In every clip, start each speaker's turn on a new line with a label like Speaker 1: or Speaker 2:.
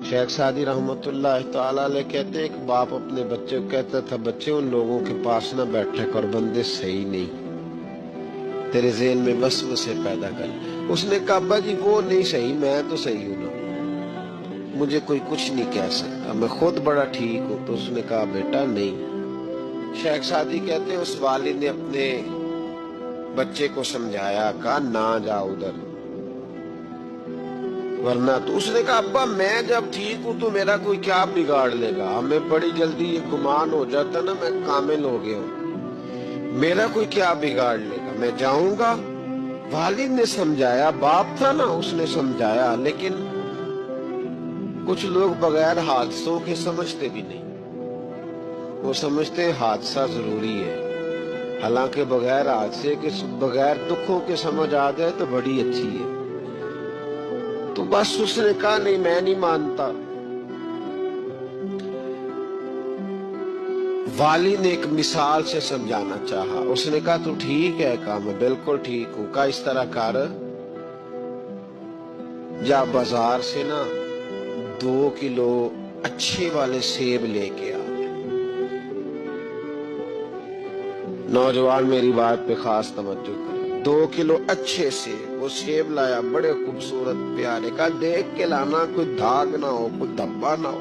Speaker 1: شیخ Saadi رحمت اللہ تعالی علیہ کہتے ہیں، ایک باپ اپنے بچے کو کہتا تھا، بچے ان لوگوں کے پاس نہ بیٹھے کر، بندے صحیح نہیں، تیرے ذہن میں وسوسے پیدا کر۔ اس نے کہا ابا جی وہ نہیں صحیح، میں تو صحیح ہوں نا، مجھے کوئی کچھ نہیں کہہ سکتا، میں خود بڑا ٹھیک ہوں۔ تو اس نے کہا بیٹا نہیں۔ شیخ سعدی کہتے ہیں اس والد نے اپنے بچے کو سمجھایا، کہا نہ جا ادھر، ورنہ تو اس نے کہا ابا میں جب ٹھیک ہوں تو میرا کوئی کیا بگاڑ لے گا، ہمیں بڑی جلدی یہ گمان ہو جاتا نا میں کامل ہو گیا ہوں، میرا کوئی کیا بگاڑ لے گا، میں جاؤں گا۔ والد نے سمجھایا، باپ تھا نا، اس نے سمجھایا، لیکن کچھ لوگ بغیر حادثوں کے سمجھتے بھی نہیں، وہ سمجھتے ہیں حادثہ ضروری ہے، حالانکہ بغیر حادثے کے، بغیر دکھوں کے سمجھ آ جائے تو بڑی اچھی ہے۔ تو بس اس نے کہا نہیں میں نہیں مانتا۔ والد نے ایک مثال سے سمجھانا چاہا، اس نے کہا تو ٹھیک ہے، کہا میں بالکل ٹھیک ہوں، کہا اس طرح کر، جا بازار سے نا 2 کلو اچھے والے سیب لے کے آ۔ نوجوان میری بات پہ خاص توجہ کریں، 2 کلو اچھے سیب، وہ سیب لایا بڑے خوبصورت پیارے، کہا دیکھ کے لانا، کوئی داغ نہ ہو، کوئی دھبا نہ ہو،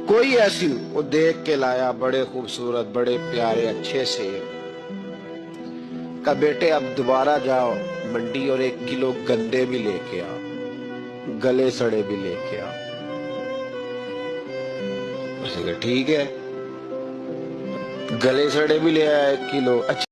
Speaker 1: کوئی ایسی، وہ دیکھ کے لایا بڑے خوبصورت بڑے پیارے اچھے سیب۔ کہا بیٹے اب دوبارہ جاؤ منڈی اور 1 کلو گندے بھی لے کے آؤ، گلے سڑے بھی لے کے آؤ۔ اس نے کہا ٹھیک ہے، گلے سڑے بھی لے آیا 1 کلو، اچھے